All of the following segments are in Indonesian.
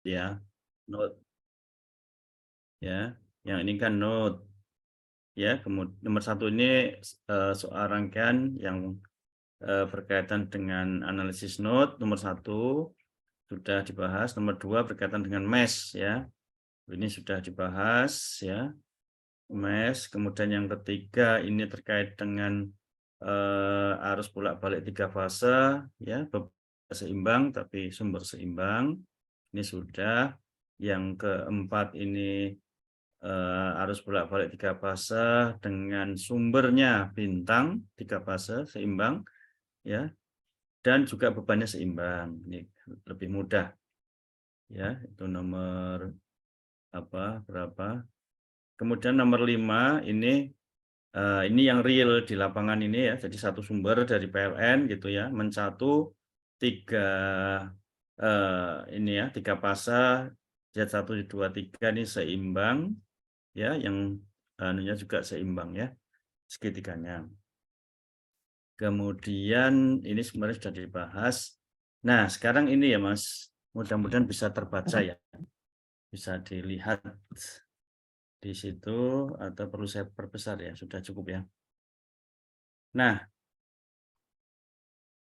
ya, node ya. Yang ini kan node ya. Kemudian nomor 1 ini soal rangkaian yang berkaitan dengan analisis node. Nomor 1 sudah dibahas. Nomor 2 berkaitan dengan mesh ya. Ini sudah dibahas ya. Mesh. Kemudian yang ketiga ini terkait dengan arus bolak-balik 3 fase ya, seimbang tapi sumber seimbang. Ini sudah. Yang keempat ini arus bolak-balik 3 fase dengan sumbernya bintang 3 fase seimbang ya, dan juga bebannya seimbang. Ini lebih mudah ya. Itu nomor berapa. Kemudian nomor 5 ini yang real di lapangan ini ya. Jadi satu sumber dari PLN gitu ya, mencatu 3 ini ya, 3 fase Z1, Z2, 3 ini seimbang ya, yang anunya juga seimbang ya, segitiganya. Kemudian ini sebenarnya sudah dibahas. Nah, sekarang ini ya Mas, mudah-mudahan bisa terbaca ya. Bisa dilihat di situ atau perlu saya perbesar ya, sudah cukup ya. Nah,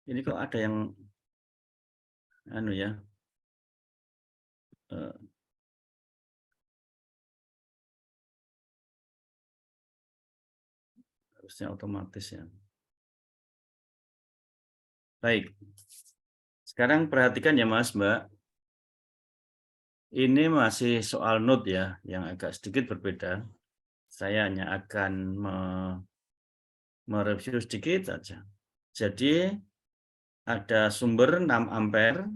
ini kok ada yang anu ya. Harusnya otomatis ya. Baik. Sekarang perhatikan ya Mas, Mbak. Ini masih soal node ya, yang agak sedikit berbeda. Saya hanya akan mereview sedikit saja. Jadi ada sumber 6 ampere,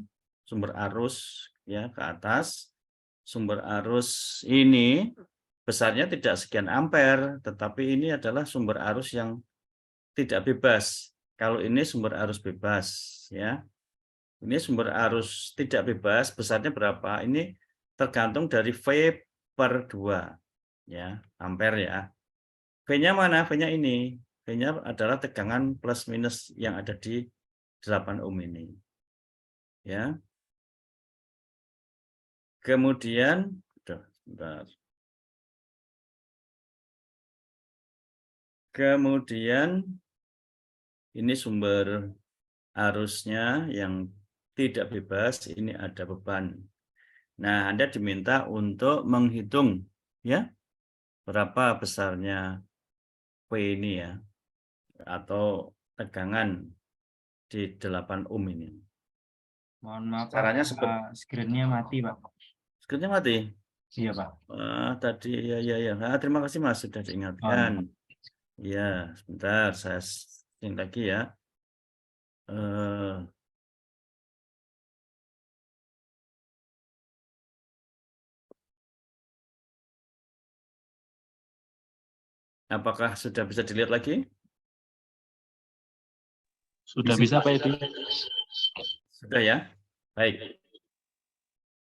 sumber arus ya ke atas. Sumber arus ini besarnya tidak sekian ampere, tetapi ini adalah sumber arus yang tidak bebas. Kalau ini sumber arus bebas ya. Ini sumber arus tidak bebas, besarnya berapa? Ini tergantung dari V/2 ya, ampere ya. V-nya mana? V-nya ini. V-nya adalah tegangan plus minus yang ada di 8 ohm ini. Ya. Kemudian sebentar. Kemudian ini sumber arusnya yang tidak bebas, ini ada beban. Nah, Anda diminta untuk menghitung ya, berapa besarnya V ini ya, atau tegangan di 8 ohm ini. Mohon maaf, Caranya screen-nya mati, Pak. Screen-nya mati? Iya, Pak. Tadi ya. Terima kasih Mas sudah diingatkan. Ya, sebentar saya sync lagi ya. Apakah sudah bisa dilihat lagi? Sudah bisa, Pak Edi. Sudah ya? Baik.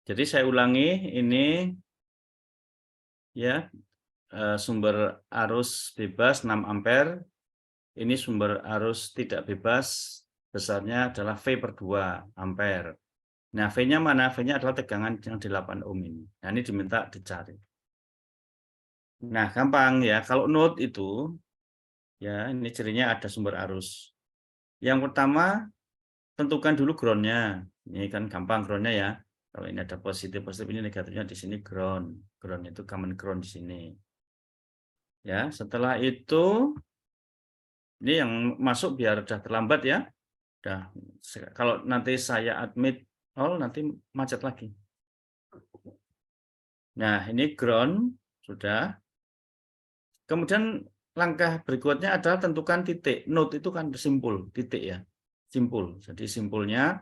Jadi saya ulangi, ini ya, sumber arus bebas 6 ampere. Ini sumber arus tidak bebas, besarnya adalah V/2 ampere. Nah, V-nya mana? V-nya adalah tegangan yang di 8 ohm ini. Nah, ini diminta dicari. Nah, gampang ya. Kalau node itu, ya ini cirinya ada sumber arus. Yang pertama, tentukan dulu ground-nya. Ini kan gampang ground-nya ya. Kalau ini ada positif, ini negatifnya di sini ground. Ground itu common ground di sini. Ya, setelah itu, ini yang masuk biar udah terlambat ya. Udah, kalau nanti saya admit all, nanti macet lagi. Nah, ini ground, sudah. Kemudian langkah berikutnya adalah tentukan titik. Node itu kan simpul, titik ya. Simpul. Jadi simpulnya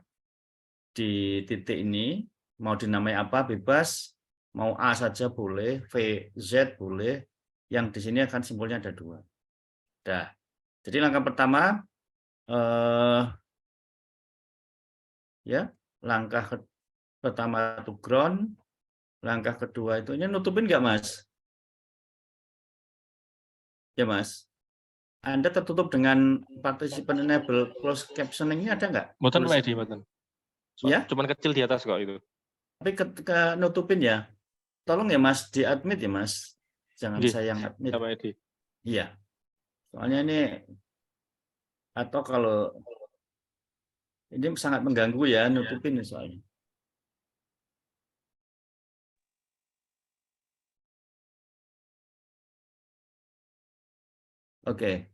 di titik ini, mau dinamai apa, bebas. Mau A saja boleh, V, Z boleh. Yang di sini akan simpulnya ada 2. Dah. Jadi langkah pertama, ya, langkah pertama itu ground, langkah kedua itu nutupin nggak Mas? Ya Mas, Anda tertutup dengan participant enable closed captioning-nya ada nggak? Mboten, Pak Edi, mboten. Ya? Cuman kecil di atas kok itu. Tapi ketika nutupin ya, tolong ya Mas di admit ya Mas. Jangan Nggih, saya yang admit. Pak Edi. Iya. Soalnya ini atau kalau ini sangat mengganggu ya nutupin soalnya. Oke.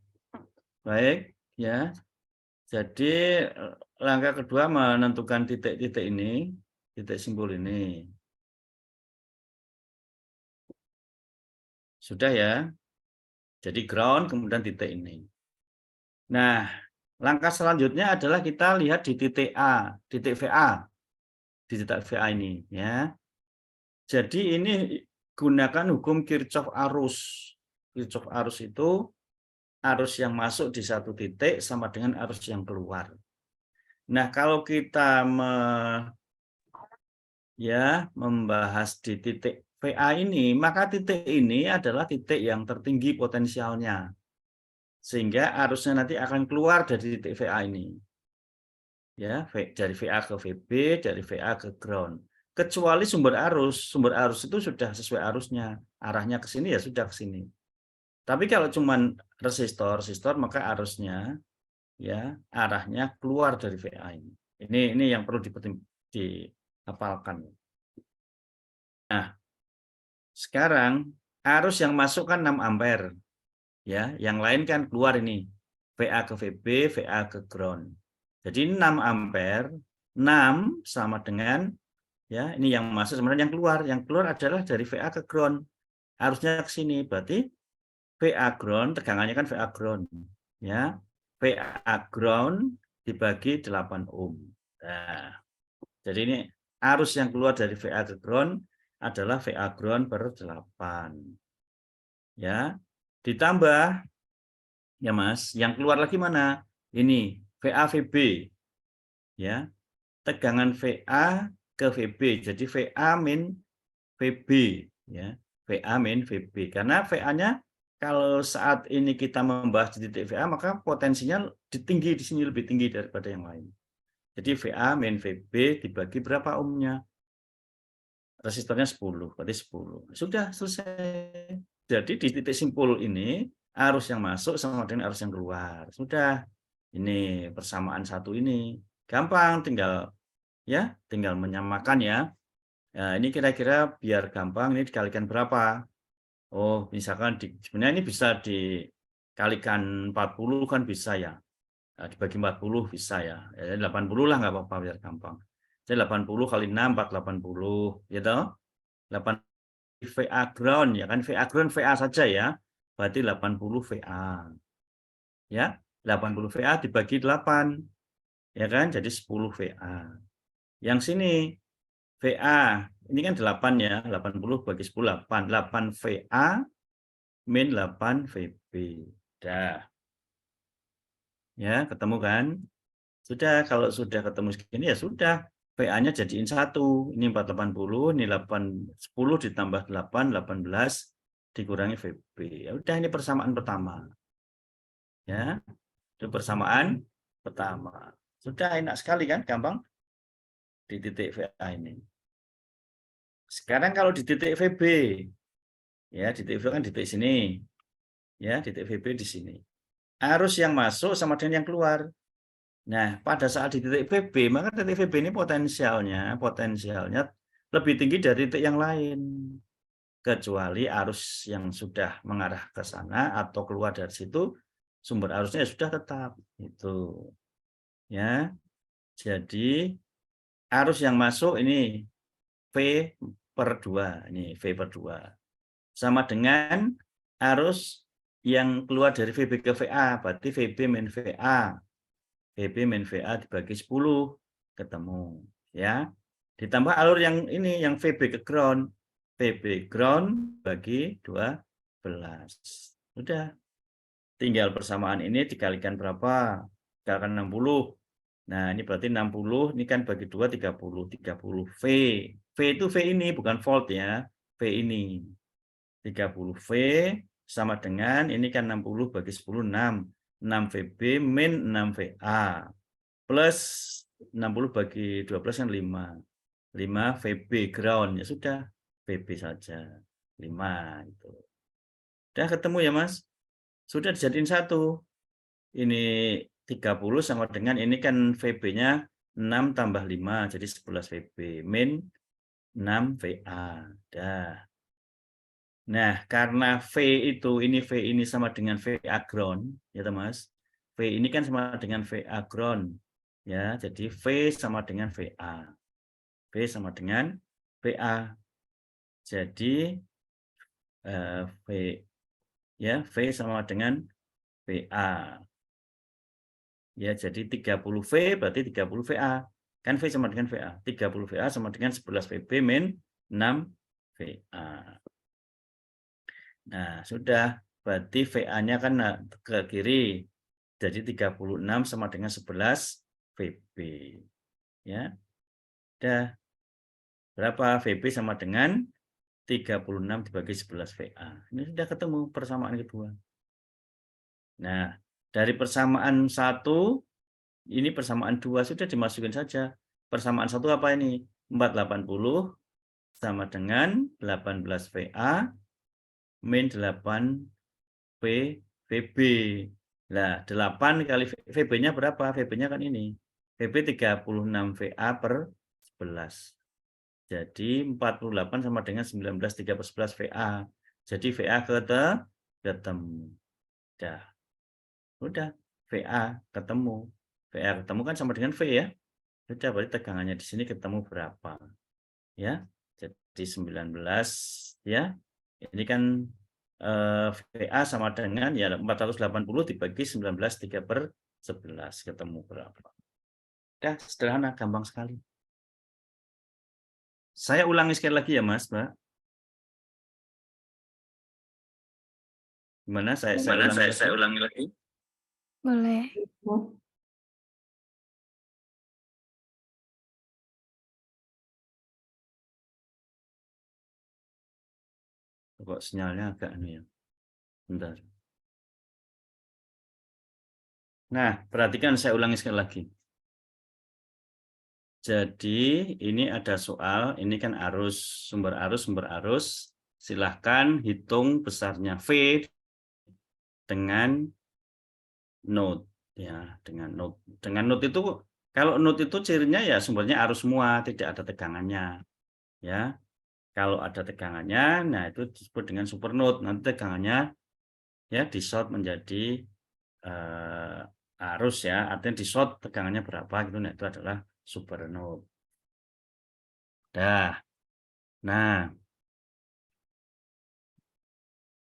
Baik, ya. Jadi langkah kedua menentukan titik-titik ini, titik simpul ini. Sudah ya. Jadi ground kemudian titik ini. Nah, langkah selanjutnya adalah kita lihat di titik A, titik VA. Di titik VA ini ya. Jadi ini gunakan hukum Kirchhoff arus. Kirchhoff arus itu arus yang masuk di satu titik sama dengan arus yang keluar. Nah, kalau kita membahas di titik VA ini, maka titik ini adalah titik yang tertinggi potensialnya. Sehingga arusnya nanti akan keluar dari titik VA ini. Ya, dari VA ke VB, dari VA ke ground. Kecuali sumber arus itu sudah sesuai arusnya, arahnya ke sini ya sudah ke sini. Tapi kalau cuman resistor maka arusnya ya arahnya keluar dari VA ini. Ini yang perlu dihafalkan. Nah, sekarang arus yang masuk kan 6 ampere. Ya, yang lain kan keluar ini. VA ke VB, VA ke ground. Jadi 6 ampere, 6 sama dengan ya, ini yang masuk sebenarnya yang keluar. Yang keluar adalah dari VA ke ground. Harusnya ke sini. Berarti VA ground, tegangannya kan VA ground. Ya. VA ground dibagi 8 ohm. Nah, jadi ini arus yang keluar dari VA ke ground adalah VA ground per 8. Ya. Ditambah ya Mas, yang keluar lagi mana? Ini VA VB. Ya. Tegangan VA ke VB. Jadi VA min VB ya. VA min VB. Karena VA-nya kalau saat ini kita membahas di titik VA maka potensinya tinggi di sini lebih tinggi daripada yang lain. Jadi VA min VB dibagi berapa ohmnya? Resistornya 10, berarti 10. Sudah selesai. Jadi di titik simpul ini arus yang masuk sama dengan arus yang keluar. Sudah. Ini persamaan satu ini. Gampang tinggal menyamakan ya. Nah, ini kira-kira biar gampang ini dikalikan berapa? Oh, misalkan sebenarnya ini bisa dikalikan 40 kan bisa ya. Nah, dibagi 40 bisa ya. 80 lah nggak apa-apa biar gampang. Jadi 80 kali 6, 480. Ya toh? 8 VA ground ya kan. VA ground VA saja ya. Berarti 80 VA. Ya, 80 VA dibagi 8. Ya kan? Jadi 10 VA. Yang sini VA, ini kan 8 ya, 80 bagi 10, 8. 8 VA min 8 VB. Dah. Ya, ketemu kan? Sudah, kalau sudah ketemu segini ya sudah. VA-nya jadiin 1. Ini 480, ini 10 ditambah 8, 18 dikurangi VB. Ya udah, ini persamaan pertama. Ya, itu persamaan pertama. Sudah enak sekali kan, gampang di titik VA ini. Sekarang kalau di titik VB, ya di titik VB kan di titik sini, ya di titik VB di sini. Arus yang masuk sama dengan yang keluar. Nah, pada saat di titik VB, maka titik VB ini potensialnya lebih tinggi dari titik yang lain. Kecuali arus yang sudah mengarah ke sana atau keluar dari situ, sumber arusnya sudah tetap. Itu. Ya. Jadi, arus yang masuk ini V/2. Ini V/2. Sama dengan arus yang keluar dari VB ke VA. Berarti VB min VA. VB min VA dibagi 10 ketemu ya. Ditambah alur yang ini yang VB ke ground. VB ground bagi 12. Udah. Tinggal persamaan ini dikalikan berapa? Dikalikan 60. Nah, ini berarti 60 ini kan bagi 2 30. 30 V. V itu V ini bukan volt ya. V ini. 30 V sama dengan ini kan 60 bagi 10 6. 6 VB min 6 VA plus 60 bagi 12 kan 5. 5 VB ground. Ya sudah, VB saja. 5 itu. Udah ketemu ya, Mas? Sudah dijadiin satu. Ini 30 sama dengan ini kan VB-nya 6 tambah 5, jadi 11 VB. Min 6 VA. Dah. Nah, karena V ini sama dengan VA ground, ya Mas. V ini kan sama dengan VA ground. Ya, jadi V sama dengan VA. V sama dengan VA. Jadi V ya, V sama dengan VA. Ya, jadi 30 V berarti 30 VA. Kan V sama dengan VA. 30 VA sama dengan 11 VB min 6 VA. Nah, sudah. Berarti VA-nya kan ke kiri. Jadi 36 sama dengan 11 VB. Ya. Udah. Berapa? VB sama dengan 36 dibagi 11 VA. Ini sudah ketemu persamaan kedua. Nah, dari persamaan 1, ini persamaan 2 sudah dimasukin saja. Persamaan 1 apa ini? 480 sama dengan 18 VA min 8 VB. Nah, 8 kali VB-nya berapa? VB-nya kan ini. VB 36 VA per 11. Jadi 48 sama dengan 19 3 per 11 VA. Jadi VA ketemu. Udah. VA ketemu. VA ketemu kan sama dengan V ya. Sudah, berarti tegangannya di sini ketemu berapa? Ya. Jadi 19 ya. Ini kan VA sama dengan ya 480 dibagi 19 3 per 11 ketemu berapa? Udah, sederhana, gampang sekali. Saya ulangi sekali lagi ya Mas, Mbak. Gimana? Saya ulangi lagi. Boleh. Kok sinyalnya agak aneh ya. Bentar. Nah, perhatikan saya ulangi sekali lagi. Jadi ini ada soal, ini kan sumber arus. Silahkan hitung besarnya V dengan node ya, dengan node itu kalau node itu cirinya ya sumbernya arus semua, tidak ada tegangannya. Ya. Kalau ada tegangannya, nah itu disebut dengan supernode. Nanti tegangannya ya di short menjadi arus ya, artinya di short tegangannya berapa gitu. Nah, itu adalah supernode. Dah. Nah,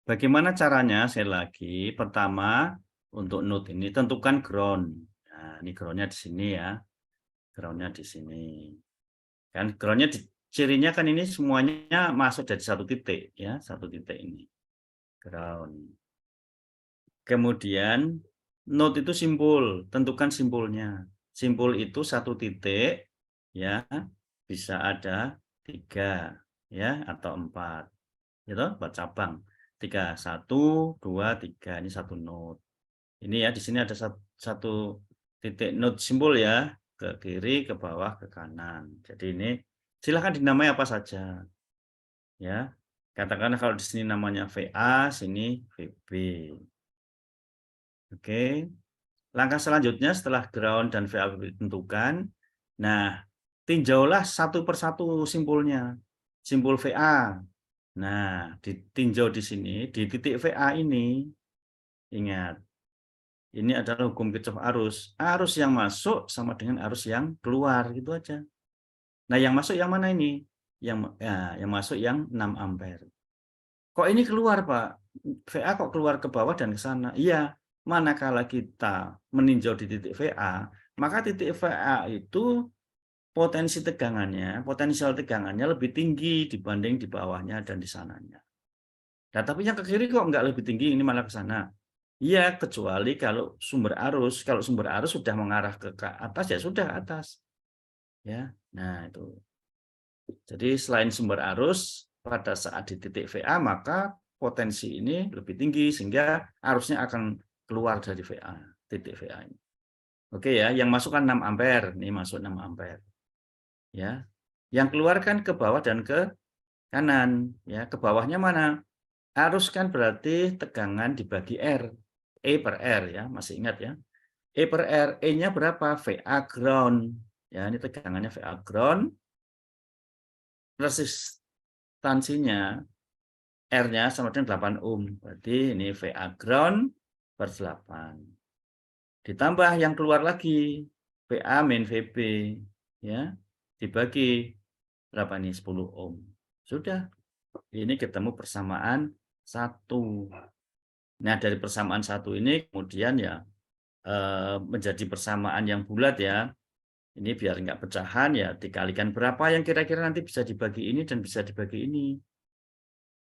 bagaimana caranya? Saya lagi, pertama untuk node ini tentukan ground. Nah, ini groundnya di sini ya, groundnya di sini. Kan groundnya cirinya kan ini semuanya masuk dari satu titik ya, satu titik ini ground. Kemudian node itu simbol, tentukan simbolnya. Simbol itu satu titik ya, bisa ada 3 ya atau 4. Gitu, 4 cabang. 3 1 2 3 ini satu node. Ini ya di sini ada satu titik node simbol ya, ke kiri, ke bawah, ke kanan. Jadi ini silahkan dinamai apa saja. Ya. Katakanlah kalau di sini namanya VA, sini VB. Oke. Langkah selanjutnya setelah ground dan VA ditentukan, nah tinjaulah satu persatu simpulnya. Simpul VA. Nah, ditinjau di sini, di titik VA ini, ingat, ini adalah hukum Kirchhoff arus. Arus yang masuk sama dengan arus yang keluar, gitu aja. Nah, yang masuk yang mana ini? Yang masuk yang 6 ampere. Kok ini keluar, Pak? VA kok keluar ke bawah dan ke sana? Iya, manakala kita meninjau di titik VA, maka titik VA itu potensial tegangannya lebih tinggi dibanding di bawahnya dan di sananya. Nah, tapi yang ke kiri kok nggak lebih tinggi, ini malah ke sana. Iya, kecuali kalau sumber arus sudah mengarah ke atas ya sudah atas. Ya. Nah, itu. Jadi selain sumber arus pada saat di titik VA maka potensi ini lebih tinggi sehingga arusnya akan keluar dari VA, titik VA ini. Oke ya, yang masuk kan 6 ampere, ini masuk 6 ampere. Ya. Yang keluar kan ke bawah dan ke kanan. Ya, ke bawahnya mana? Arus kan berarti tegangan dibagi R. E per R ya, masih ingat ya. E per R, E-nya berapa? VA ground. Ya, ini tegangannya VA ground. Resistansinya R-nya sama dengan 8 ohm. Berarti ini VA ground per 8. Ditambah yang keluar lagi VA min VB ya. Dibagi berapa nih? 10 ohm. Sudah. Ini ketemu persamaan 1. Nah, dari persamaan 1 ini kemudian ya menjadi persamaan yang bulat ya. Ini biar nggak pecahan ya dikalikan berapa yang kira-kira nanti bisa dibagi ini dan bisa dibagi ini.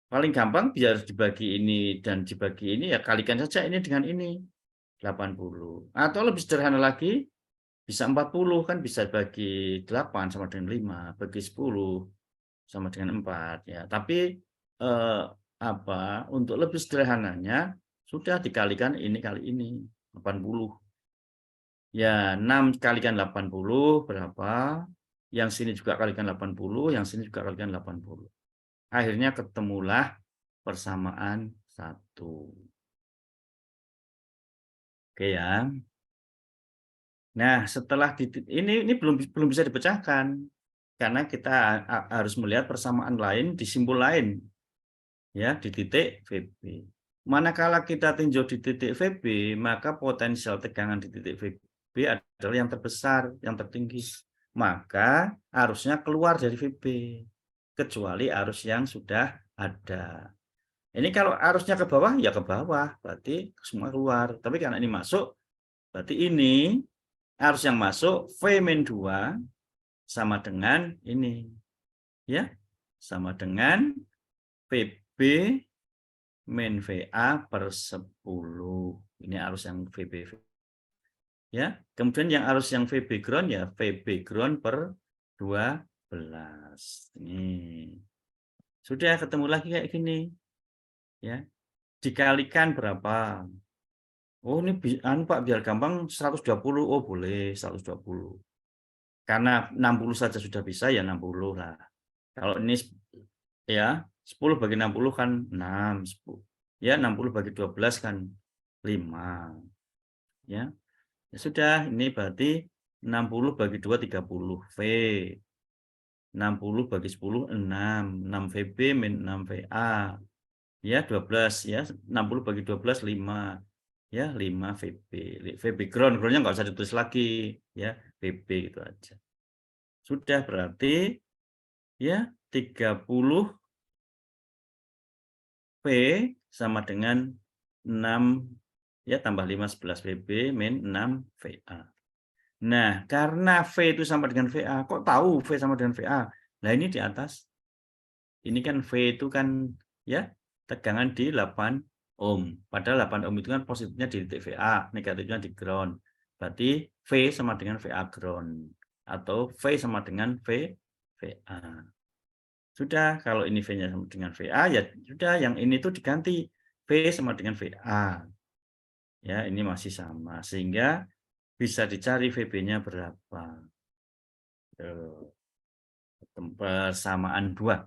Paling gampang biar dibagi ini dan dibagi ini ya kalikan saja ini dengan ini. 80. Atau lebih sederhana lagi bisa 40 kan bisa bagi 8 sama dengan 5, bagi 10 sama dengan 4 ya. Tapi untuk lebih sederhananya sudah dikalikan ini kali ini 80. Ya, 6 kalikan 80 berapa? Yang sini juga kalikan 80, yang sini juga kalikan 80. Akhirnya ketemulah persamaan 1. Oke ya. Nah, setelah ini belum bisa dipecahkan. Karena kita harus melihat persamaan lain di simbol lain. Ya, di titik VB. Manakala kita tinjau di titik VB, maka potensial tegangan di titik VB adalah yang terbesar, yang tertinggi. Maka arusnya keluar dari VB. Kecuali arus yang sudah ada. Ini kalau arusnya ke bawah, ya ke bawah. Berarti semua keluar. Tapi karena ini masuk, berarti ini arus yang masuk V-2 sama dengan ini. Ya, sama dengan VB min VA per 10. Ini arus yang VB. Ya, kemudian yang arus yang VB ground ya VB ground per 12. Ini. Sudah ketemu lagi kayak gini. Ya. Dikalikan berapa? Oh, ini Pak biar gampang 120. Oh, boleh 120. Karena 60 saja sudah bisa ya 60 lah. Kalau ini ya 10 bagi 60 kan 6, 10. Ya 60 bagi 12 kan 5. Ya. Ya sudah, ini berarti 60 bagi 2 30 V. 60 bagi 10 6 VB min 6 VA. Ya 12 ya 60 bagi 12 5. Ya 5 VB. VB groundnya nggak usah ditulis lagi ya, VB gitu aja. Sudah berarti ya 30 V sama dengan 6 ya tambah 5 11 VB min 6 VA. Nah, karena V itu sama dengan VA, kok tahu V sama dengan VA? Nah, ini di atas. Ini kan V itu kan ya tegangan di 8 ohm. Padahal 8 ohm itu kan positifnya di titik VA, negatifnya di ground. Berarti V sama dengan VA ground atau V sama dengan VA. Sudah, kalau ini V-nya sama dengan VA ya sudah yang ini tuh diganti V sama dengan VA. Ya, ini masih sama sehingga bisa dicari VB-nya berapa. Persamaan 2.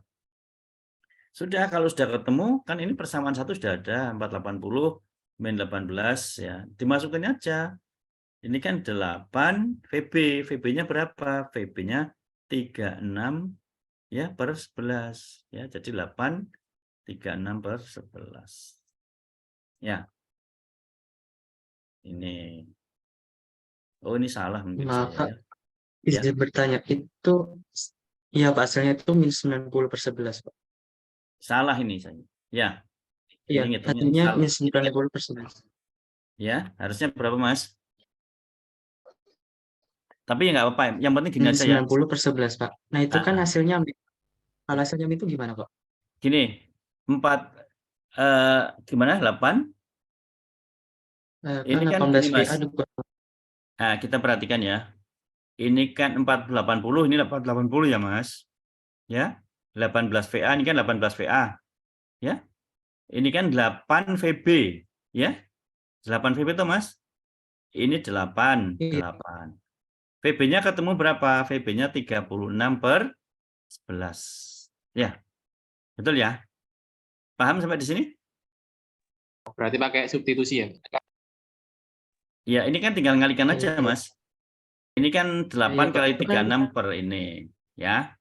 Sudah, kalau sudah ketemu, kan ini persamaan 1 sudah ada, 480 min 18 ya. Dimasukin aja. Ini kan 8 VB. VB-nya berapa? VB-nya 36 ya per 11 ya. Jadi 8 36 per 11. Ya. Ini. Oh, ini salah mungkin saya Kak, ya. izin bertanya, itu ya Pak, hasilnya itu min 90 per 11, Pak. Salah ini saya. Ya. Iya, Ini ngitungnya hasilnya salah. min 90 per 11. Ya, harusnya berapa, Mas? Tapi ya nggak apa-apa. Yang penting gini Min aja ya. 90 per 11, Pak. Nah, itu kan hasilnya, kalau hasilnya itu gimana, Pak? Gini, 4 gimana? 8? Kan Ini kan 18 gini, Mas. VA juga. Nah, kita perhatikan ya. Ini kan 480, ini 880 ya, Mas. Ya. 18 VA, ini kan 18 VA. Ya. Ini kan 8 VB, ya. 8 VB itu, Mas. Ini 8. Iya. 8. VB-nya ketemu berapa? VB-nya 36 per 11. Ya, betul ya? Paham sampai di sini? Berarti pakai substitusi ya? Ya, ini kan tinggal ngalikan aja, Iya. Mas. Ini kan 8 Pak. kali Itu kan 36 per ini, ya.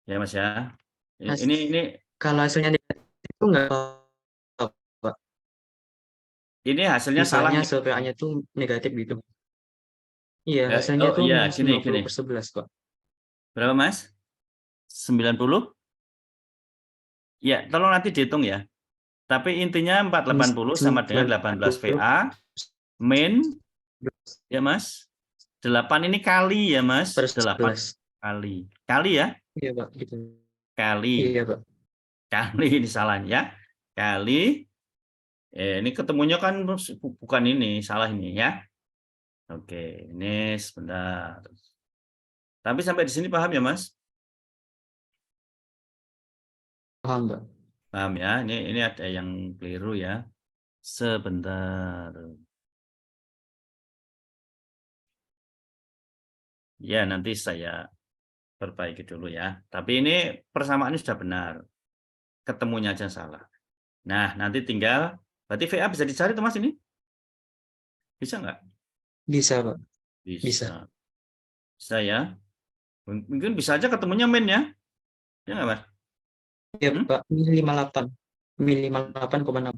Ya, Mas ya. Mas, Ini kalau hasilnya negatif itu nggak apa-apa, Pak. ini hasilnya salah. Misalnya hasil PA-nya itu negatif gitu. Iya, hasilnya Oh itu iya, minus gini, 50/11, Pak. Berapa, Mas? 90? Ya, tolong nanti dihitung ya. Tapi intinya 480 sama dengan 18 VA min, ya Mas. 8 ini kali ya Mas. per 8 11. kali. Kali ya? Iya, Pak, gitu. Kali. Iya, Pak. Kali ini salahnya. Kali. Ini ketemunya kan bukan ini, salah ini ya. Oke, ini sebentar. Tapi sampai di sini paham ya Mas? Paham, Pak. Paham ya? Ini ada yang keliru ya. Sebentar. Ya, nanti saya perbaiki dulu ya. Tapi ini persamaannya sudah benar. Ketemunya aja salah. Nah, nanti tinggal, berarti VA bisa dicari Mas ini? Bisa nggak? Bisa, Pak. Bisa. Bisa. Bisa ya. Mungkin bisa aja ketemunya min ya. Ya nggak Mas? Iya, Hmm? Pak. Min 58. Min 58,6.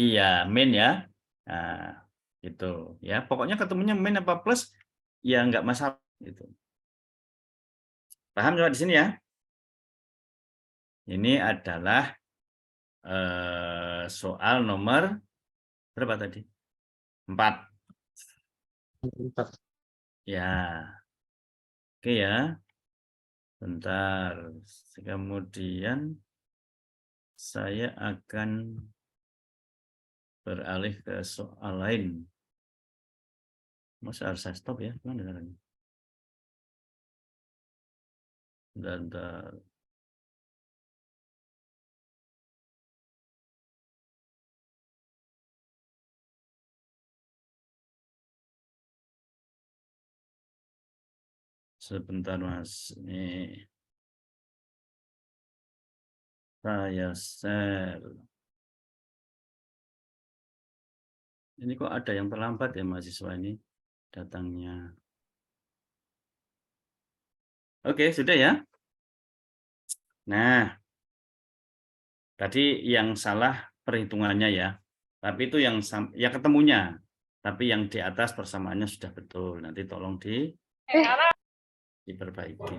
Iya, min ya. Nah, itu ya. Pokoknya ketemunya min apa plus, ya nggak masalah. Gitu. Paham coba di sini ya? Ini adalah soal nomor berapa tadi? 4. 4. Ya. Oke ya. Bentar. Kemudian saya akan beralih ke soal lain. Masa harus saya stop ya? Gimana caranya? Bentar. Sebentar Mas. Ini saya share. Ini kok ada yang terlambat ya mahasiswa ini datangnya. Oke, sudah ya. Nah, tadi yang salah perhitungannya ya. Tapi itu yang ya ketemunya. Tapi yang di atas persamaannya sudah betul. Nanti tolong diperbaiki.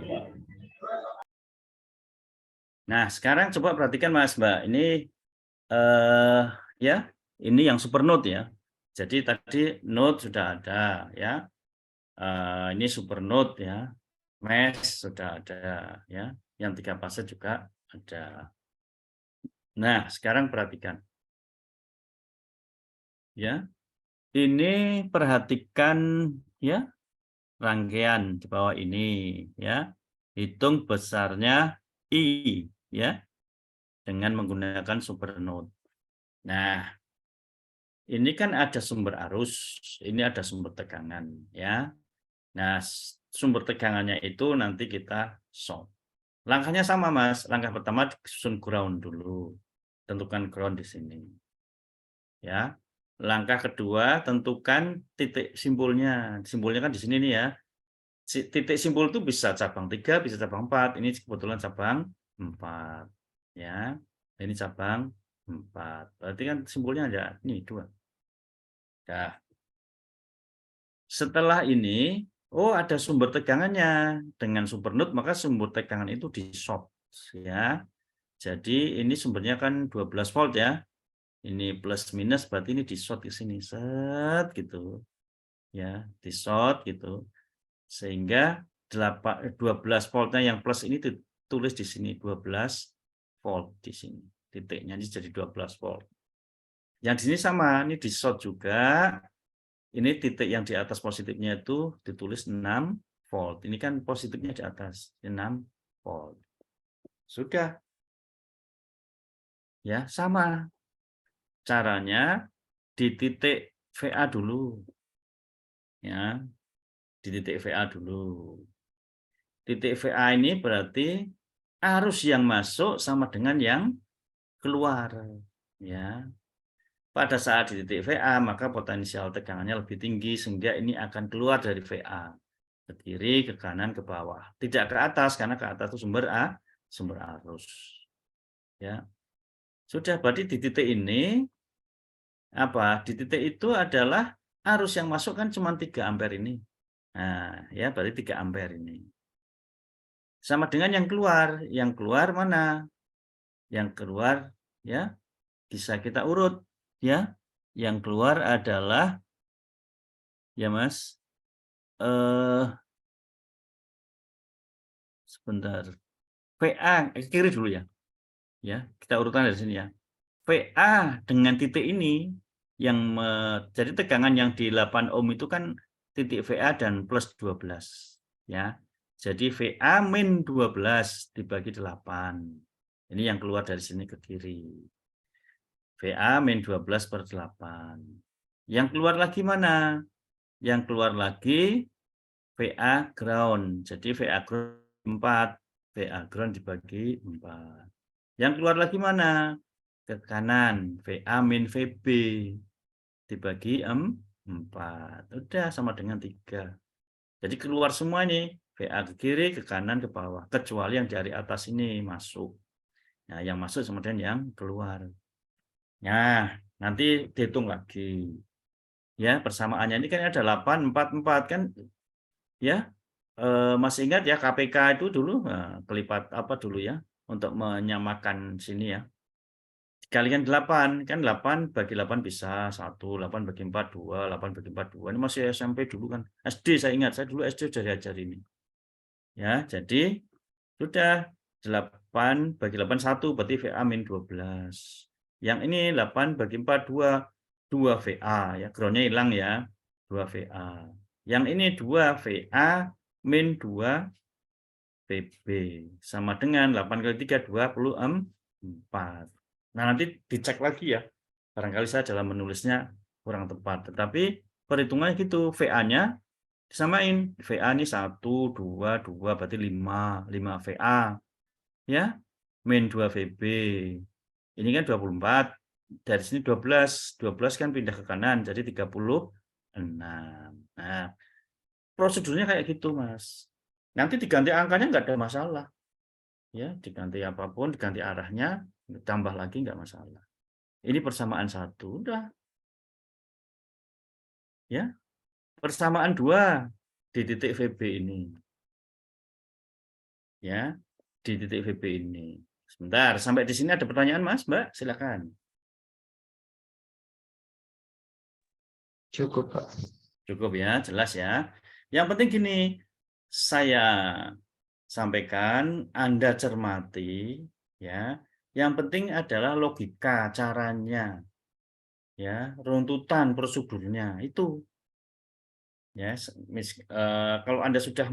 Nah, sekarang coba perhatikan Mas Mbak. Ini ya, ini yang super node ya. Jadi tadi node sudah ada ya. Ini super node ya. Mesh sudah ada ya. Yang 3 fase juga ada. Nah, sekarang perhatikan. Ya. Ini perhatikan ya rangkaian di bawah ini ya. Hitung besarnya I ya dengan menggunakan super node. Nah, ini kan ada sumber arus, ini ada sumber tegangan ya. Nah, sumber tegangannya itu nanti kita short. Langkahnya sama Mas. Langkah pertama susun ground dulu. Tentukan ground di sini. Ya. Langkah kedua tentukan titik simpulnya. Simpulnya kan di sini nih ya. Titik simpul itu bisa cabang 3, bisa cabang 4. Ini kebetulan cabang 4. Ya. Ini cabang 4. Berarti kan simpulnya ada ini 2. Nah, setelah ini, oh ada sumber tegangannya. Dengan super node maka sumber tegangan itu di short ya. Jadi ini sumbernya kan 12 volt ya. Ini plus minus berarti ini di short ke sini set gitu. Ya, di short gitu. Sehingga 12 voltnya yang plus ini ditulis di sini 12 volt di sini. Titiknya ini jadi 12 volt. Yang di sini sama, ini di short juga. Ini titik yang di atas positifnya itu ditulis 6 volt. Ini kan positifnya di atas 6 volt. Sudah. Ya, sama. Caranya di titik VA dulu. Ya. Di titik VA dulu. titik VA ini berarti arus yang masuk sama dengan yang keluar. Ya. Pada saat di titik VA, maka potensial tegangannya lebih tinggi, sehingga ini akan keluar dari VA. Ke kiri, ke kanan, ke bawah. Tidak ke atas, karena ke atas itu sumber arus. Ya. Sudah, berarti di titik ini, di titik itu adalah arus yang masuk kan cuma 3 ampere ini. Nah, ya berarti 3 ampere ini. Sama dengan yang keluar. Yang keluar mana? Yang keluar, ya, bisa kita urut. Ya, yang keluar adalah, ya Mas, sebentar. VA, kiri dulu ya. Ya, kita urutan dari sini ya. VA dengan titik ini jadi tegangan yang di 8 ohm itu kan titik VA dan plus 12 ya. Jadi VA min 12 dibagi 8. Ini yang keluar dari sini ke kiri. VA min 12 per 8. Yang keluar lagi mana? Yang keluar lagi VA ground. Jadi VA ground 4. VA ground dibagi 4. Yang keluar lagi mana? Ke kanan, VA min VB dibagi 4. Udah sama dengan 3. Jadi keluar semua ini, VA ke kiri, ke kanan, ke bawah. Kecuali yang dari atas ini masuk. Nah, yang masuk sama dengan yang keluar. Nah, nanti dihitung lagi. Ya, persamaannya ini kan ada 8, 4, 4 kan. Ya, masih ingat ya KPK itu dulu kelipat apa dulu ya untuk menyamakan sini ya. Kalikan 8 kan 8 bagi 8 bisa 1, 8 bagi 4 2, 8 bagi 4 2. Ini masih SMP dulu kan. SD saya ingat, saya dulu SD sudah diajar ini. Ya, jadi sudah 8 bagi 8 1 berarti VA min 12. Yang ini 8 bagi 4 2 VA ya, groundnya hilang ya. 2 VA. Yang ini 2 VA min 2 PB sama dengan 8 kali 3 24. Nah, nanti dicek lagi ya. Barangkali saya dalam menulisnya kurang tepat. Tetapi perhitungannya gitu, VA-nya disamain. VA ini 1, 2, 2 berarti 5 VA. Ya, min 2 VB. Ini kan 24. Dari sini 12. 12 kan pindah ke kanan, jadi 36. Nah, prosedurnya kayak gitu, Mas. Nanti diganti angkanya nggak ada masalah. Ya, diganti apapun, diganti arahnya, tambah lagi nggak masalah. Ini persamaan 1, udah. Ya, persamaan 2 di titik VB ini. Ya, di titik VB ini. Sebentar, sampai di sini ada pertanyaan, Mas, Mbak? Silakan. Cukup, Pak. Cukup ya, jelas ya. Yang penting gini, saya sampaikan, Anda cermati, ya. Yang penting adalah logika caranya, ya, runtutan prosedurnya itu, ya. Kalau Anda sudah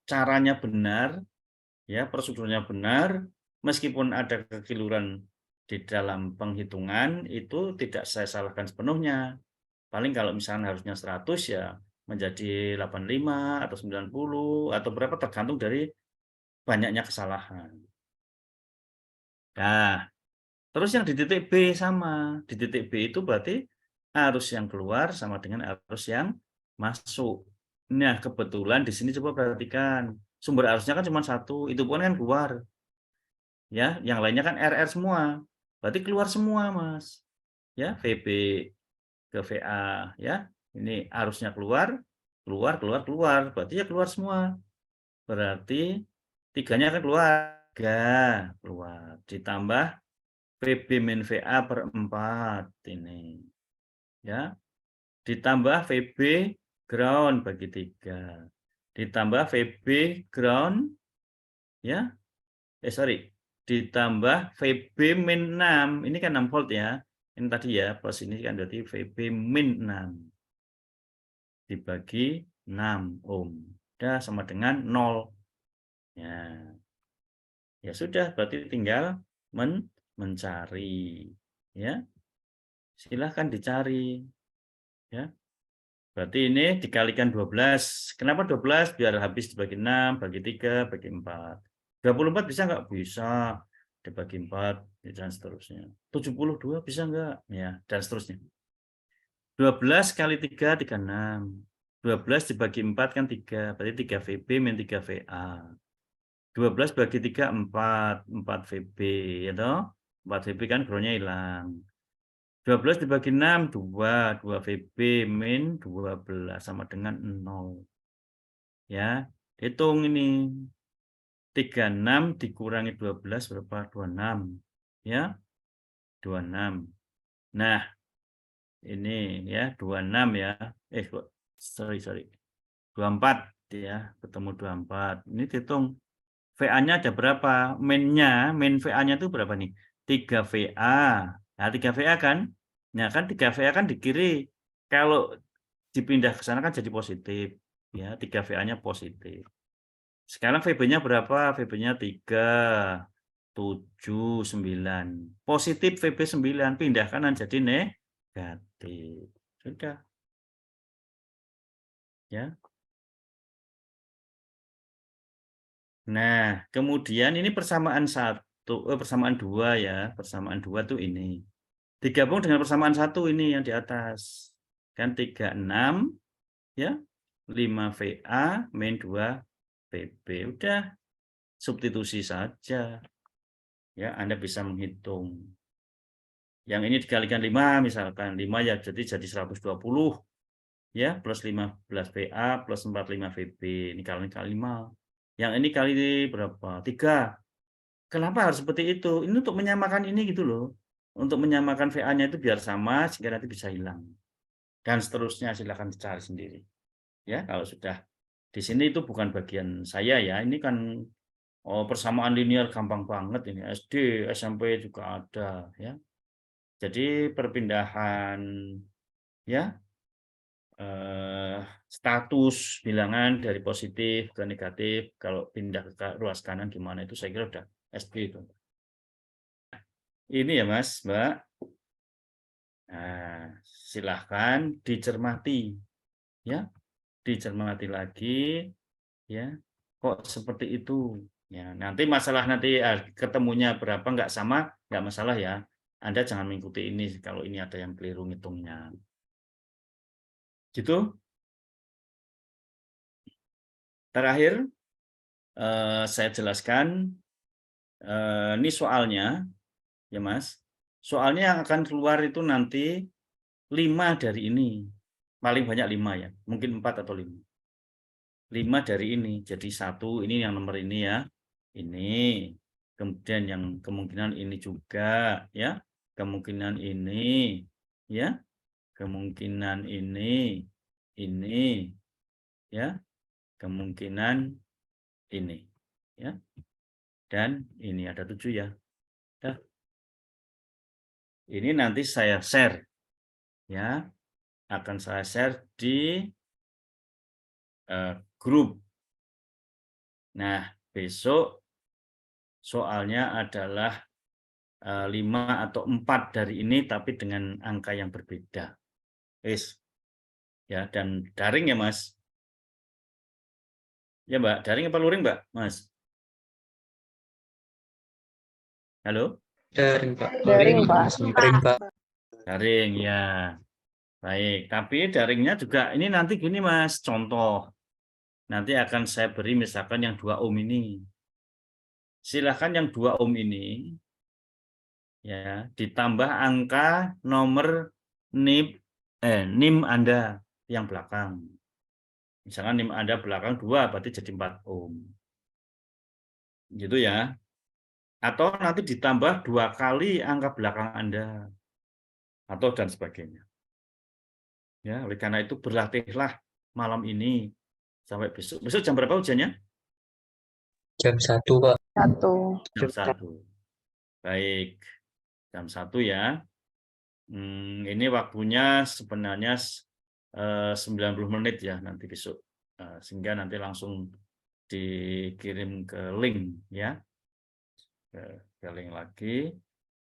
caranya benar, ya, prosedurnya benar, meskipun ada kekeliruan di dalam penghitungan itu tidak saya salahkan sepenuhnya. Paling kalau misalnya harusnya 100 ya menjadi 85 atau 90 atau berapa tergantung dari banyaknya kesalahan. Nah, terus yang di titik B sama. Di titik B itu berarti arus yang keluar sama dengan arus yang masuk. Nah, kebetulan di sini coba perhatikan. Sumber arusnya kan cuma 1, itu pun kan keluar. Ya, yang lainnya kan RR semua. Berarti keluar semua, Mas. Ya, VB ke VA, ya. Ini arusnya keluar, keluar, berarti ya keluar semua. Berarti 3-nya kan keluar, 3 keluar. Ditambah VB min VA per 4 ini. Ya. Ditambah VB ground bagi 3. Ditambah VB ground, ya. Ditambah VB min 6. Ini kan 6 volt ya. Ini tadi ya, plus ini kan berarti VB min 6. Dibagi 6 ohm. Udah sama dengan 0. Ya. Ya sudah, berarti tinggal mencari. Ya. Silahkan dicari. Ya. Berarti ini dikalikan 12. Kenapa 12? Biar habis dibagi 6, bagi 3, bagi 4. 24 bisa nggak? Bisa. Dibagi 4, dan seterusnya. 72 bisa nggak? Ya, dan seterusnya. 12 kali 3, 36. 12 dibagi 4 kan 3. Berarti 3 VB min 3 VA. 12 bagi 3, 4. 4 VB. Ya toh? 4 VB kan groundnya hilang. 12 dibagi 6, 2. 2 VB min 12 sama dengan 0. Ya, hitung ini. 36 dikurangi 12 berapa? 26. Ya, 26. Nah, ini ya, 26 ya. Sorry. 24 ya, ketemu 24. Ini dihitung. VA-nya ada berapa? Main VA-nya itu berapa nih? 3 VA. Nah, 3 VA kan? Nah, kan 3 VA kan di kiri. Kalau dipindah ke sana kan jadi positif. Ya, 3 VA-nya positif. Sekarang VB-nya berapa? VB-nya 3, 7, 9. Positif VB 9. Pindah kanan jadi negatif. Sudah. Ya. Nah, kemudian ini persamaan 2 ya. Persamaan 2 tuh ini. Digabung dengan persamaan 1 ini yang di atas. Kan 36 ya. 5 VA min 2 VB. Udah. Substitusi saja. Ya, Anda bisa menghitung. Yang ini dikalikan 5 misalkan. 5 ya jadi 120. Ya, plus 15 VA plus 45 VB. Ini kali 5. Yang ini kali berapa? 3. Kenapa harus seperti itu? Ini untuk menyamakan ini gitu loh. Untuk menyamakan VA-nya itu biar sama sehingga nanti bisa hilang. Dan seterusnya silakan dicari sendiri. Ya, kalau sudah di sini itu bukan bagian saya ya. Ini kan persamaan linear gampang banget ini. SD, SMP juga ada ya. Jadi perpindahan ya status bilangan dari positif ke negatif kalau pindah ke ruas kanan gimana itu saya kira udah SD itu. Ini ya Mas, Mbak. Nah, silahkan dicermati ya, dicermati lagi ya. Kok seperti itu? Ya, nanti masalah nanti ketemunya berapa nggak sama nggak masalah ya. Anda jangan mengikuti ini kalau ini ada yang keliru ngitungnya. Gitu. Terakhir saya jelaskan ini soalnya ya Mas. Soalnya yang akan keluar itu nanti 5 dari ini. Paling banyak 5 ya. Mungkin 4 atau 5. 5 dari ini. Jadi 1 ini yang nomor ini ya. Ini. Kemudian yang kemungkinan ini juga ya. Kemungkinan ini ya. Kemungkinan ini ya. Kemungkinan ini ya. Dan ini ada 7 ya. Dah. Ini nanti saya share ya. Akan saya share di grup. Nah, besok soalnya adalah 5 atau 4 dari ini tapi dengan angka yang berbeda. Ya, dan daring ya, Mas. Ya, Mbak. Daring apa luring, Mbak? Mas. Halo? Daring, Pak. Daring, Pak. Daring, Pak. Daring, ya. Baik, tapi daringnya juga ini nanti gini, Mas, contoh. Nanti akan saya beri misalkan yang 2 ohm ini. Silakan yang 2 ohm ini ya, ditambah angka nomor NIM Anda yang belakang. Misalkan NIM Anda belakang 2 berarti jadi 4 ohm. Gitu ya. Atau nanti ditambah 2 kali angka belakang Anda. Atau dan sebagainya. Ya, oleh karena itu berlatihlah malam ini sampai besok. Besok jam berapa ujiannya? Jam 1, Pak. 1. Jam 1. Baik. Jam 1 ya. Ini waktunya sebenarnya 90 menit ya nanti besok. Sehingga nanti langsung dikirim ke link ya. Ke link lagi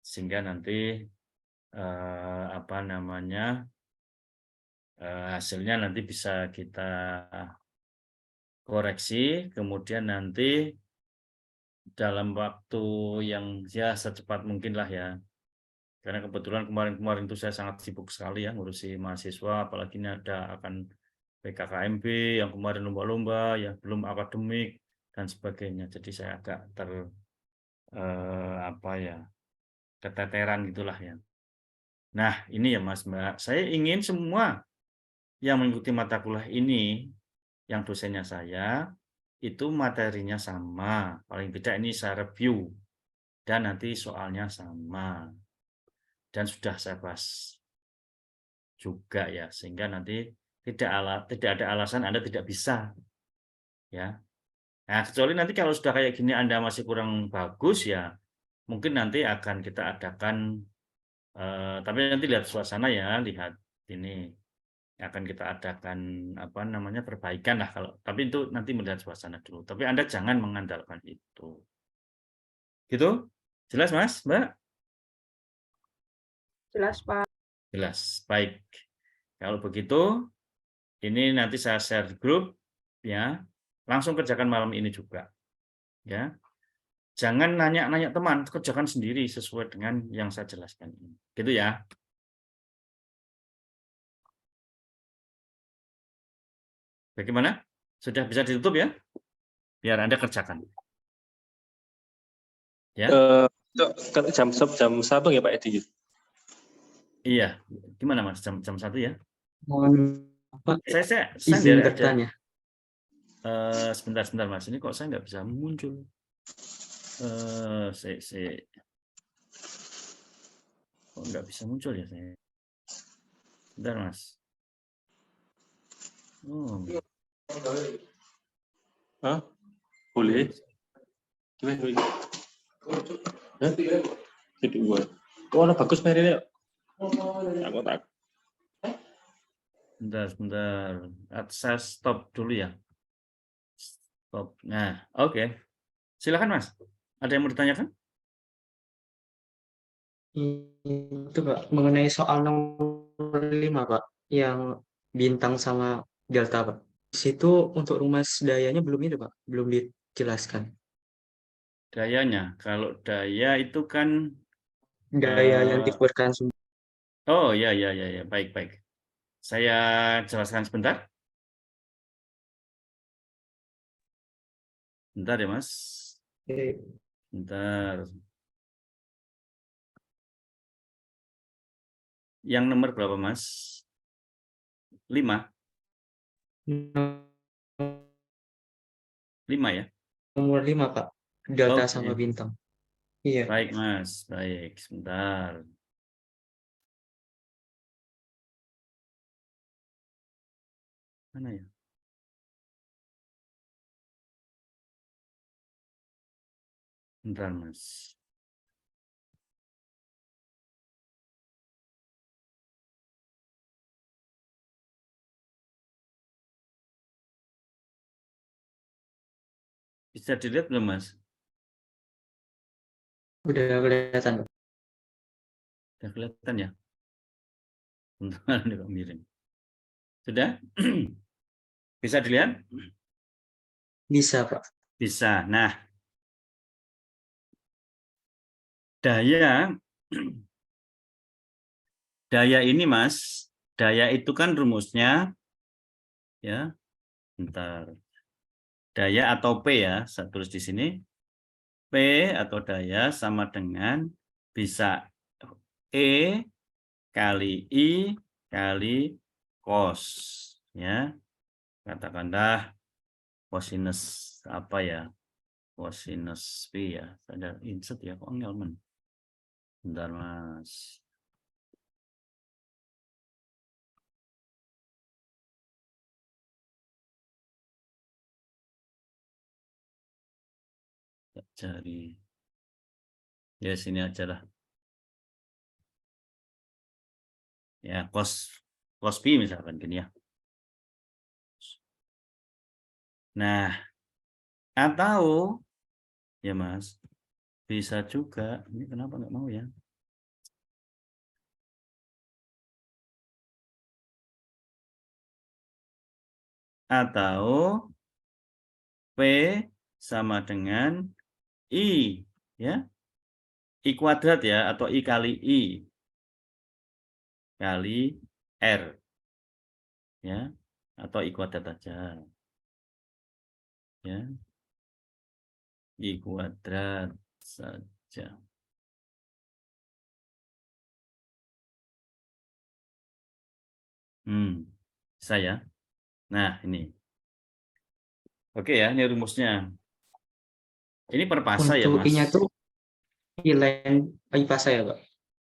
sehingga nanti apa namanya Hasilnya nanti bisa kita koreksi, kemudian nanti dalam waktu yang ya secepat mungkin lah ya. Karena kebetulan kemarin-kemarin itu saya sangat sibuk sekali ya ngurusi mahasiswa, apalagi ini akan PKKMB yang kemarin lomba-lomba, ya belum akademik dan sebagainya. Jadi saya agak keteteran gitulah ya. Nah, ini ya Mas Mbak, saya ingin semua yang mengikuti mata kuliah ini, yang dosennya saya, itu materinya sama. Paling tidak ini saya review. Dan nanti soalnya sama. Dan sudah saya bahas juga ya, sehingga nanti tidak ada alasan Anda tidak bisa. Ya. Nah, kecuali nanti kalau sudah kayak gini Anda masih kurang bagus ya, mungkin nanti akan kita adakan, tapi nanti lihat suasana ya, lihat ini akan kita adakan perbaikan lah kalau, tapi itu nanti melihat suasana dulu. Tapi Anda jangan mengandalkan itu. Gitu? Jelas Mas, Mbak? Jelas, Pak. Jelas. Baik. Kalau begitu, ini nanti saya share di grup ya. Langsung kerjakan malam ini juga. Ya. Jangan nanya-nanya teman, kerjakan sendiri sesuai dengan yang saya jelaskan ini. Gitu ya. Bagaimana? Sudah bisa ditutup ya? Biar Anda kerjakan. Ya. Jam 1 ya Pak Edi? Iya. Gimana Mas? Jam 1 ya? Mohon Pak, Saya izin biar aja. bertanya. Sebentar Mas. Ini kok saya nggak bisa muncul. Kok nggak bisa muncul ya saya? Sebentar Mas. Oh. Hah? Boleh? Gimana? Hah? Kedua. Oh, bagus Mary. Aku tak. Sebentar. Saya stop dulu ya. Stop. Nah, oke. Silakan Mas. Ada yang mau ditanyakan? Itu Pak, mengenai soal nomor 5 Pak, yang bintang sama delta Pak. Di situ untuk rumus dayanya belum itu Pak, belum dijelaskan. Dayanya. Kalau daya itu kan Daya yang dikeluarkan sumber. oh ya. Baik. Saya jelaskan sebentar. Bentar ya Mas. Bentar. Yang nomor berapa Mas? 5? 5 ya? Nomor 5 Pak, delta Oke. sama bintang. Iya. Baik Mas, baik. Sebentar. Mana ya? Bentar Mas. Bisa dilihat belum Mas? Udah kelihatan Pak. Sudah kelihatan ya? Bentar, ini kok miring. Sudah? Bisa dilihat? Bisa Pak. Bisa. Nah, daya ini Mas, daya itu kan rumusnya ya. Bentar. Daya atau P ya, saya tulis di sini. P atau daya sama dengan bisa E kali I kali cos ya. Katakanlah cosinus apa ya? Cosinus P ya. Ada insert ya kok Ngelman. Bentar Mas. Cari. Ya sini aja lah. Ya cos P misalkan gini ya. Nah, atau ya Mas, bisa juga. Ini kenapa nggak mau ya? atau P sama dengan I, ya. I kuadrat ya, atau I kali I kali R, ya, atau I kuadrat aja, ya, I kuadrat saja. Bisa ya. Nah, ini. Oke ya, ini rumusnya. Ini perpasa ya, Untuk Mas? I-nya tuh I-line IPASA ya, Pak?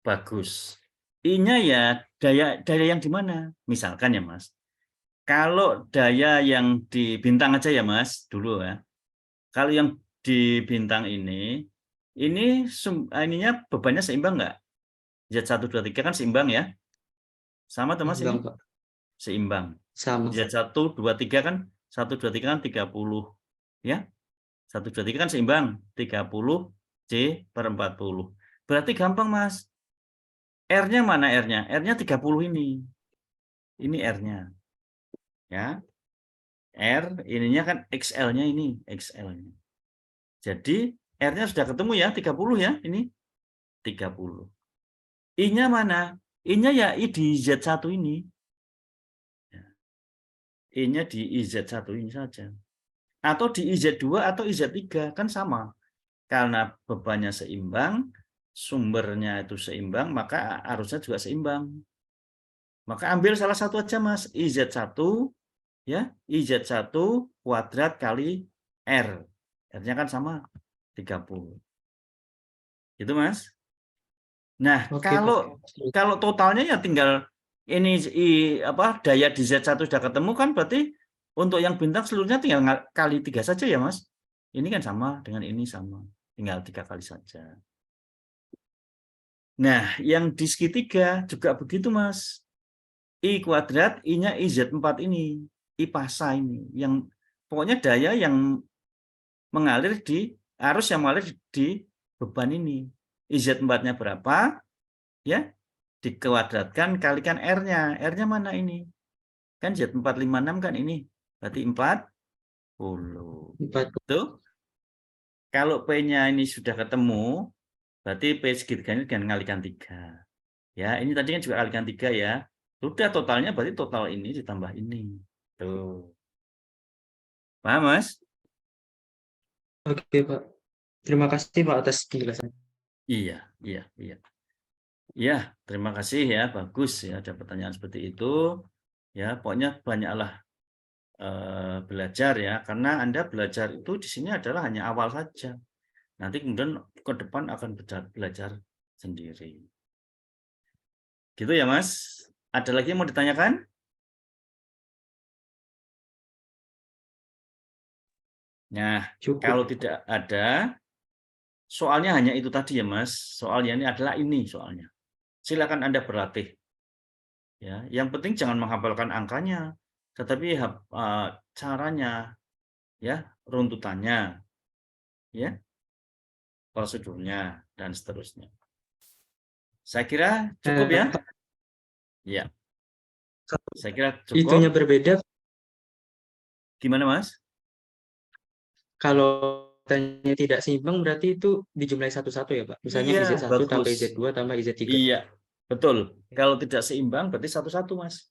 Bagus. I-nya ya daya yang di mana? Misalkan ya, Mas. Kalau daya yang di bintang aja ya, Mas, dulu ya. Kalau yang di bintang ini ininya bebannya seimbang nggak? Z1, 2, 3 kan seimbang ya? Sama tuh, Mas, ini? Seimbang, Pak. Seimbang. Sama. Z1, 2, 3 kan 1, 2, 3 kan 30. Ya? 1, 2, 3 kan seimbang. 30 C per 40. Berarti gampang, Mas. R-nya mana R-nya? R-nya 30 ini. Ini R-nya. Ya. R ininya kan XL-nya ini, XL-nya. Jadi R-nya sudah ketemu ya, 30 ya, ini 30. I-nya mana? I-nya ya I di Z1 ini. I-nya di IZ1 ini saja. Atau di IZ2 atau IZ3 kan sama. Karena bebannya seimbang, sumbernya itu seimbang, maka arusnya juga seimbang. Maka ambil salah satu aja, Mas, IZ1 ya, IZ1 kuadrat kali R. R-nya kan sama 30. Gitu, Mas. Nah, Oke, Pak. kalau totalnya ya tinggal ini daya di Z1 sudah ketemu kan, berarti untuk yang bintang seluruhnya tinggal kali 3 saja ya, Mas. Ini kan sama dengan ini sama. Tinggal 3 kali saja. Nah, yang di segitiga juga begitu, Mas. I kuadrat, I-nya IZ4 ini. I pasa ini. Yang pokoknya daya yang mengalir di arus yang mengalir di beban ini. IZ4-nya berapa? Ya, dikuadratkan kalikan R-nya. R-nya mana ini? Kan Z456 kan ini. Berarti 40. 4. Tuh. Kalau P-nya ini sudah ketemu, berarti P segitiganya dengan kalikan 3. Ya, ini tadi kan juga kalikan 3 ya. Sudah totalnya berarti total ini ditambah ini. Tuh. Paham, Mas? Oke, Pak. Terima kasih, Pak, atas penjelasan. Iya. Ya, terima kasih ya, bagus ya ada pertanyaan seperti itu. Ya, pokoknya banyaklah belajar ya, karena Anda belajar itu di sini adalah hanya awal saja. Nanti kemudian ke depan akan belajar sendiri. Gitu ya, Mas. Ada lagi yang mau ditanyakan? Nah, Cukup. kalau tidak ada, soalnya hanya itu tadi ya, Mas. Soalnya ini adalah ini soalnya. Silakan Anda berlatih. Ya, yang penting jangan menghafalkan angkanya, tetapi caranya, ya, runtutannya, ya, prosedurnya dan seterusnya. Saya kira cukup ya. Ya. Saya kira Itunya cukup. berbeda. Gimana, Mas? Kalau tanya tidak seimbang berarti itu dijumlahi satu-satu ya, Pak? Misalnya Iya, IZ1 tambah bagus. IZ2 tambah IZ3. Iya, betul. Kalau tidak seimbang berarti satu-satu, Mas.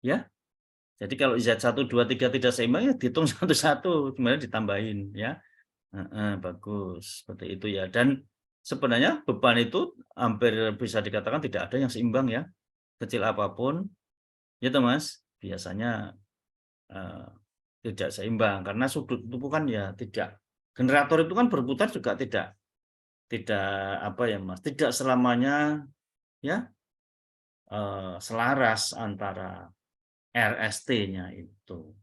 Ya. Jadi kalau Z1, 2, 3 tidak seimbang ya dihitung satu-satu, kemudian ditambahin ya. Bagus, seperti itu ya. Dan sebenarnya beban itu hampir bisa dikatakan tidak ada yang seimbang ya. Kecil apapun, ya Mas, biasanya tidak seimbang karena sudut itu kan ya tidak. Generator itu kan berputar juga tidak apa ya, Mas, tidak selamanya ya selaras antara RST-nya itu.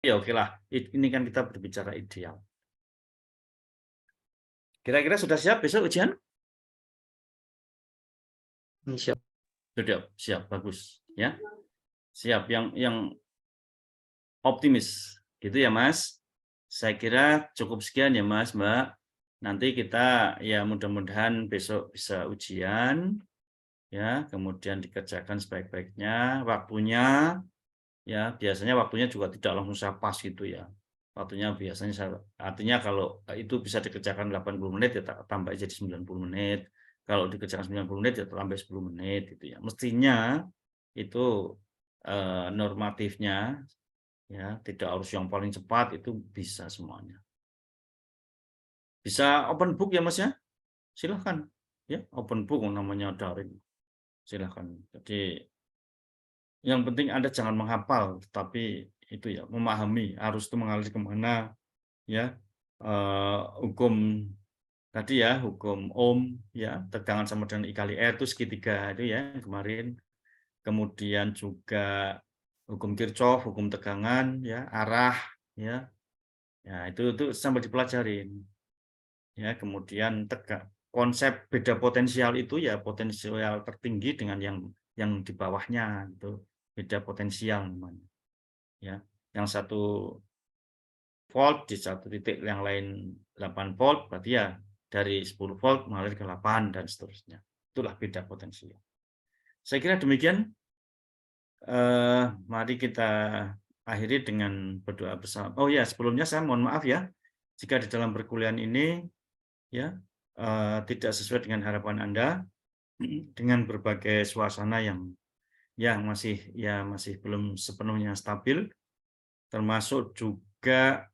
Ya oke lah, ini kan kita berbicara ideal. Kira-kira sudah siap besok ujian? Siap. Sudah siap, bagus ya. Siap yang optimis gitu ya, Mas. Saya kira cukup sekian ya, Mas, Mbak. Nanti kita ya mudah-mudahan besok bisa ujian ya, kemudian dikerjakan sebaik-baiknya, waktunya Ya, biasanya waktunya juga tidak langsung saya pas gitu ya. Waktunya biasanya artinya kalau itu bisa dikerjakan 80 menit ya tambah jadi 90 menit. Kalau dikerjakan 90 menit ya tambah 10 menit gitu ya. Mestinya itu normatifnya ya tidak harus yang paling cepat, itu bisa semuanya. Bisa open book ya Mas ya? Silahkan ya, open book namanya daring. Silahkan. Jadi yang penting Anda jangan menghafal, tapi itu ya memahami arus itu mengalir kemana ya. Hukum tadi ya, hukum Ohm ya, tegangan sama dengan I kali R itu segitiga itu ya kemarin. Kemudian juga hukum Kirchhoff, hukum tegangan ya, arah ya. Ya, itu sampai dipelajarin. Ya, kemudian konsep beda potensial itu ya potensial tertinggi dengan yang di bawahnya itu beda potensial namanya. Ya, yang satu volt di satu titik yang lain 8 volt berarti ya dari 10 volt mengalir ke 8 dan seterusnya. Itulah beda potensial. Saya kira demikian. Mari kita akhiri dengan berdoa bersama. Oh ya, sebelumnya saya mohon maaf ya jika di dalam perkuliahan ini ya tidak sesuai dengan harapan Anda dengan berbagai suasana yang masih belum sepenuhnya stabil, termasuk juga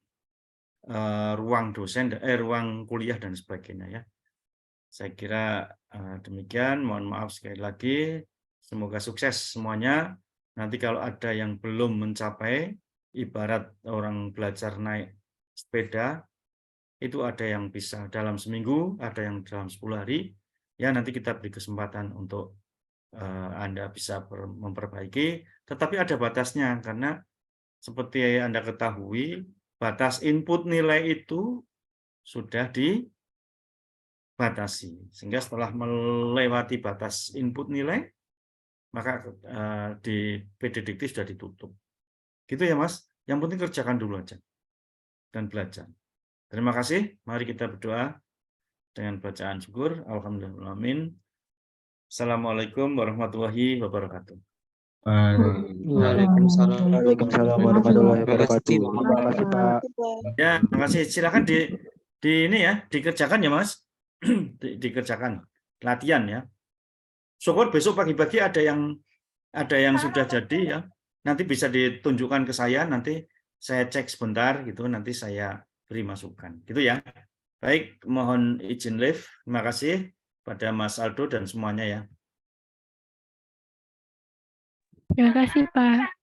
ruang kuliah dan sebagainya ya. Saya kira demikian. Mohon maaf sekali lagi. Semoga sukses semuanya. Nanti kalau ada yang belum mencapai, ibarat orang belajar naik sepeda, itu ada yang bisa dalam seminggu, ada yang dalam 10 hari. Ya nanti kita beri kesempatan untuk Anda bisa memperbaiki. Tetapi ada batasnya, karena seperti Anda ketahui, batas input nilai itu sudah dibatasi. Sehingga setelah melewati batas input nilai, maka di PD Dikti sudah ditutup. Gitu ya Mas. Yang penting kerjakan dulu aja dan belajar. Terima kasih. Mari kita berdoa dengan bacaan syukur. Alhamdulillahirrahmanirrahim. Assalamualaikum warahmatullahi wabarakatuh. Waalaikumsalam. Waalaikumsalam warahmatullahi Terima kasih, wabarakatuh. Pak. Terima kasih Pak. Ya, terima kasih. Silakan di ini ya, dikerjakan ya Mas. Dikerjakan latihan ya. Syukur besok pagi-pagi ada yang sudah jadi ya. Nanti bisa ditunjukkan ke saya, nanti saya cek sebentar gitu, nanti saya beri masukan. Gitu ya. Baik, mohon izin live. Terima kasih pada Mas Aldo dan semuanya ya. Terima kasih, Pak.